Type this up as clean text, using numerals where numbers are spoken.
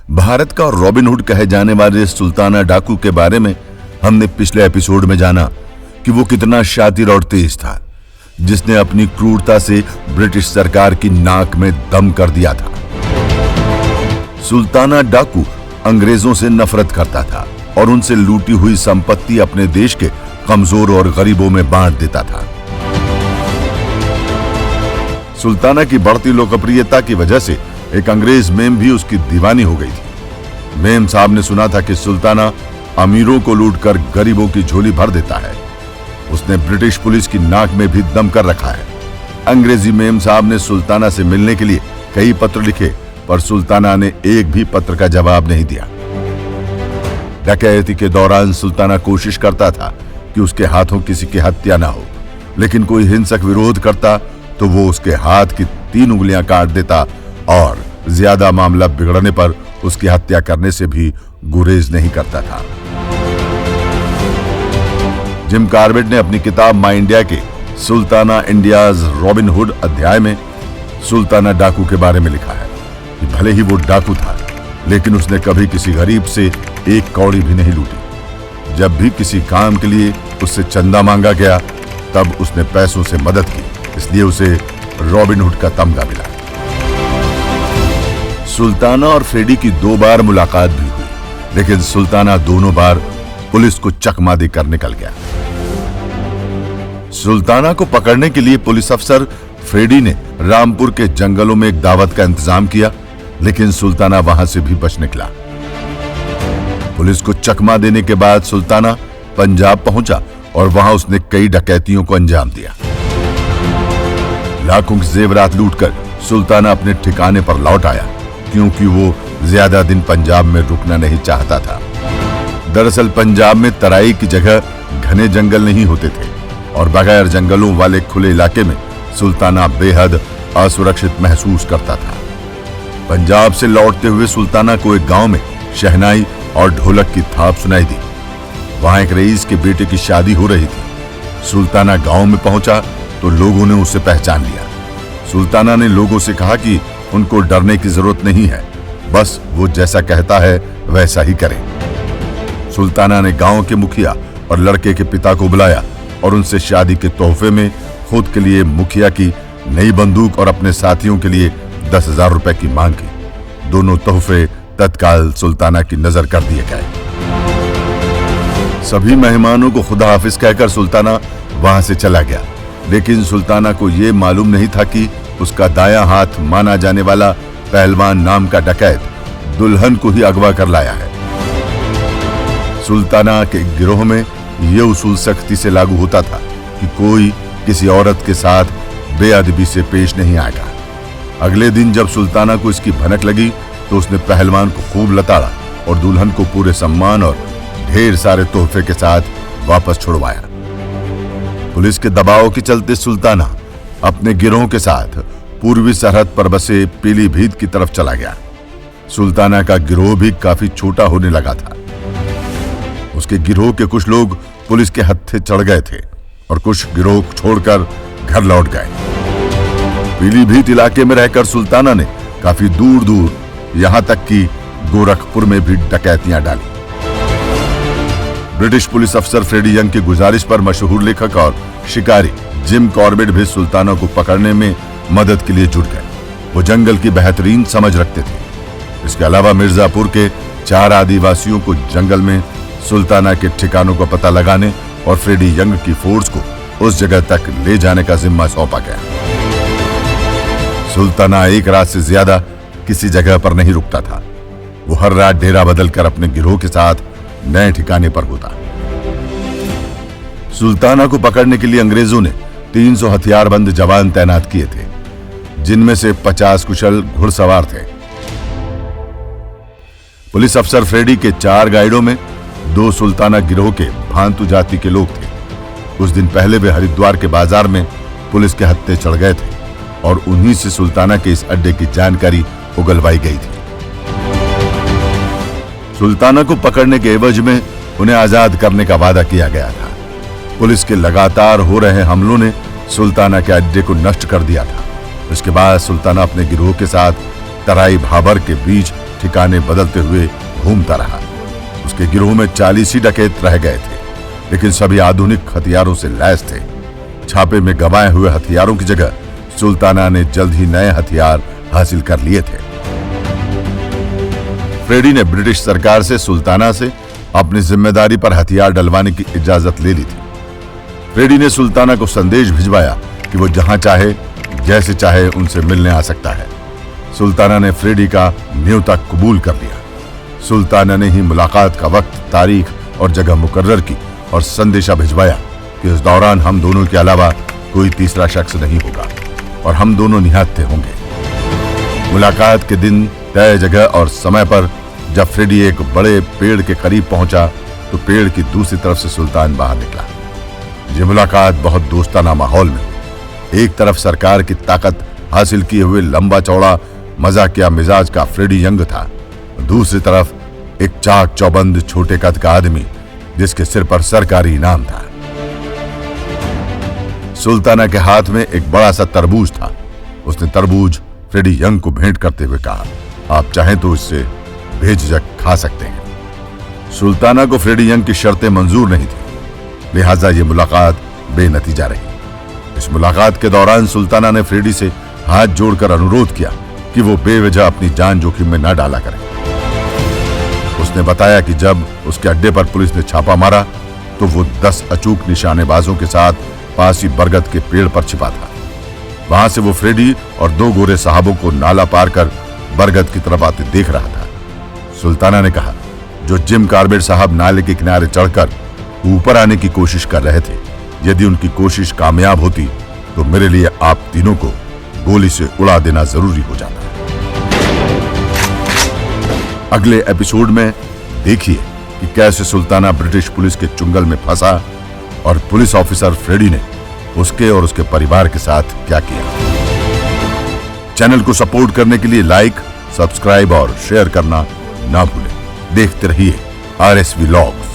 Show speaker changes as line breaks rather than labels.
भारत का रॉबिनहुड कहे जाने वाले सुल्ताना डाकू के बारे में हमने पिछले एपिसोड में जाना कि वो कितना शातिर और तेज था, जिसने अपनी क्रूरता से ब्रिटिश सरकार की नाक में दम कर दिया था। सुल्ताना डाकू अंग्रेजों से नफरत करता था और उनसे लूटी हुई संपत्ति अपने देश के कमजोर और गरीबों में बांट देता था। सुल्ताना की बढ़ती लोकप्रियता की वजह से एक अंग्रेज मेम भी उसकी दीवानी हो गई थी। मेम साहब ने सुना था कि सुल्ताना अमीरों को लूटकर गरीबों की झोली भर देता है। उसने ब्रिटिश पुलिस की नाक में भी दम कर रखा है। अंग्रेजी मेम साहब ने सुल्ताना से मिलने के लिए कई पत्र लिखे, पर सुल्ताना ने एक भी पत्र का जवाब नहीं दिया। डकैती के दौरान सुल्ताना कोशिश करता था कि उसके हाथों किसी की हत्या ना हो, लेकिन कोई हिंसक विरोध करता तो वो उसके हाथ की 3 उंगलियां काट देता और ज्यादा मामला बिगड़ने पर उसकी हत्या करने से भी गुरेज नहीं करता था। जिम कॉर्बेट ने अपनी किताब माई इंडिया के सुल्ताना इंडियाज रॉबिनहुड अध्याय में सुल्ताना डाकू के बारे में लिखा है कि भले ही वो डाकू था, लेकिन उसने कभी किसी गरीब से एक कौड़ी भी नहीं लूटी। जब भी किसी काम के लिए उससे चंदा मांगा गया, तब उसने पैसों से मदद की, इसलिए उसे रॉबिनहुड का तमगा मिला। सुल्ताना और फ्रेडी की 2 बार मुलाकात भी हुई, लेकिन सुल्ताना दोनों बार पुलिस को चकमा देकर निकल गया। सुल्ताना को पकड़ने के लिए पुलिस अफसर फ्रेडी ने रामपुर के जंगलों में एक दावत का इंतजाम किया, लेकिन सुल्ताना वहां से भी बच निकला। पुलिस को चकमा देने के बाद सुल्ताना पंजाब पहुंचा और वहां उसने कई डकैतियों को अंजाम दिया। लाखों के जेवरात लूटकर सुल्ताना अपने ठिकाने पर लौट आया, क्योंकि वो ज्यादा दिन पंजाब में रुकना नहीं चाहता था। दरअसल पंजाब में तराई की जगह घने जंगल नहीं होते थे और बगैर जंगलों वाले खुले इलाके में सुल्ताना बेहद असुरक्षित महसूस करता था। पंजाब से लौटते हुए सुल्ताना को एक गांव में शहनाई और ढोलक की थाप सुनाई दी। वहां एक रईस के बेटे की शादी हो रही थी। सुल्ताना गांव में पहुंचा तो लोगों ने उसे पहचान लिया। सुल्ताना ने लोगों से कहा कि उनको डरने की जरूरत नहीं है, बस वो जैसा कहता है वैसा ही करें। सुल्ताना ने गांव के मुखिया और लड़के के पिता को बुलाया और उनसे शादी के तोहफे में खुद के लिए मुखिया की नई बंदूक और अपने साथियों के लिए 10,000 रुपए की मांग की। दोनों तोहफे तत्काल सुल्ताना की नजर कर दिए गए। सभी मेहमानों को खुदा हाफिज कहकर सुल्ताना वहां से चला गया, लेकिन सुल्ताना को यह मालूम नहीं था कि उसका दायां हाथ माना जाने वाला पहलवान नाम का डकैत दुल्हन को ही अगवा कर लाया है। सुल्ताना के गिरोह में यह उसूल सख्ती से लागू होता था कि कोई किसी औरत के साथ बेअदबी से पेश नहीं आएगा। अगले दिन जब सुल्ताना को इसकी भनक लगी तो उसने पहलवान को खूब लताड़ा और दुल्हन को पूरे सम्मान और ढेर सारे तोहफे के साथ वापस छुड़वाया। पुलिस के दबाव के चलते सुल्ताना अपने गिरोह के साथ पूर्वी सरहद पर बसे पीलीभीत की तरफ चला गया। सुल्ताना का गिरोह भी काफी छोटा होने लगा था। उसके गिरोह के कुछ लोग पुलिस के हत्थे चढ़ गए थे और कुछ गिरोह छोड़कर घर लौट गए। पीलीभीत इलाके में रहकर सुल्ताना ने काफी दूर दूर, यहां तक कि गोरखपुर में भी डकैतियां डाली। ब्रिटिश पुलिस अफसर फ्रेडी यंग की गुजारिश पर मशहूर लेखक और शिकारी जिम कॉर्बेट भी सुल्ताना को पकड़ने में मदद के लिए जुट गए। वो जंगल की बेहतरीन समझ रखते थे। इसके अलावा मिर्जापुर के 4 आदिवासियों को जंगल में सुल्ताना के ठिकानों का पता लगाने और फ्रेडी यंग की फोर्स को उस जगह तक ले जाने का जिम्मा सौंपा गया। सुल्ताना एक रात से ज्यादा किसी जगह पर नहीं रुकता था। वो हर रात डेरा बदलकर अपने गिरोह के साथ नए ठिकाने पर होता। सुल्ताना को पकड़ने के लिए अंग्रेजों ने 300 हथियारबंद जवान तैनात किए थे, जिनमें से 50 कुशल घुड़सवार थे। पुलिस अफसर फ्रेडी के 4 गाइडों में 2 सुल्ताना गिरोह के भांतु जाति के लोग थे। कुछ दिन पहले वे हरिद्वार के बाजार में पुलिस के हत्थे चढ़ गए थे और उन्हीं से सुल्ताना के इस अड्डे की जानकारी उगलवाई गई थी। सुल्ताना को पकड़ने के एवज में उन्हें आजाद करने का वादा किया गया था। पुलिस के लगातार हो रहे हमलों ने सुल्ताना के अड्डे को नष्ट कर दिया था। उसके बाद सुल्ताना अपने गिरोह के साथ तराई भाबर के बीच ठिकाने बदलते हुए घूमता रहा। उसके गिरोह में 40 ही डकैत रह गए थे, लेकिन सभी आधुनिक हथियारों से लैस थे। छापे में गंवाए हुए हथियारों की जगह सुल्ताना ने जल्द ही नए हथियार हासिल कर लिए थे। फ्रेडी ने ब्रिटिश सरकार से सुल्ताना से अपनी जिम्मेदारी पर हथियार डलवाने की इजाजत ले ली थी। फ्रेडी ने सुल्ताना को संदेश भिजवाया कि वो जहां चाहे जैसे चाहे उनसे मिलने आ सकता है। सुल्ताना ने फ्रेडी का न्योता कबूल कर लिया। सुल्ताना ने ही मुलाकात का वक्त, तारीख और जगह मुकर्रर की और संदेशा भिजवाया कि इस दौरान हम दोनों के अलावा कोई तीसरा शख्स नहीं होगा और हम दोनों निहत्थे होंगे। मुलाकात के दिन, तय जगह और समय पर जब फ्रेडी एक बड़े पेड़ के करीब पहुंचा तो पेड़ की दूसरी तरफ से सुल्तान बाहर निकला। ये मुलाकात बहुत दोस्ताना माहौल में हुई। एक तरफ सरकार की ताकत हासिल किए हुए लंबा चौड़ा मजाकिया मिजाज का फ्रेडी यंग था, दूसरी तरफ एक चाक चौबंद छोटे कद का आदमी जिसके सिर पर सरकारी इनाम था। सुल्ताना के हाथ में एक बड़ा सा तरबूज था। उसने तरबूज फ्रेडी यंग को भेंट करते हुए कहा, आप चाहें तो इससे बेझिझक खा सकते हैं। सुल्ताना को फ्रेडी यंग की शर्तें मंजूर नहीं थी, लिहाजा ये मुलाकात बेनतीजा रही। इस मुलाकात के दौरान सुल्ताना ने फ्रेडी से हाथ जोड़कर अनुरोध किया कि वो बेवजह अपनी जान जोखिम में न डाला करे। उसने बताया कि जब उसके अड्डे पर पुलिस ने छापा मारा तो वो 10 अचूक निशानेबाजों के साथ पास ही बरगद के पेड़ पर छिपा था। वहां से वो फ्रेडी और 2 गोरे साहबों को नाला पार कर बरगद की तरफ आते देख रहा था। सुल्ताना ने कहा, जो जिम कार्बेट साहब नाले के किनारे चढ़कर ऊपर आने की कोशिश कर रहे थे, यदि उनकी कोशिश कामयाब होती तो मेरे लिए आप तीनों को गोली से उड़ा देना जरूरी हो जाता। अगले एपिसोड में देखिए कि कैसे सुल्ताना ब्रिटिश पुलिस के चुंगल में फंसा और पुलिस ऑफिसर फ्रेडी ने उसके और उसके परिवार के साथ क्या किया। चैनल को सपोर्ट करने के लिए लाइक, सब्सक्राइब और शेयर करना ना भूलें। देखते रहिए RS Vlogs।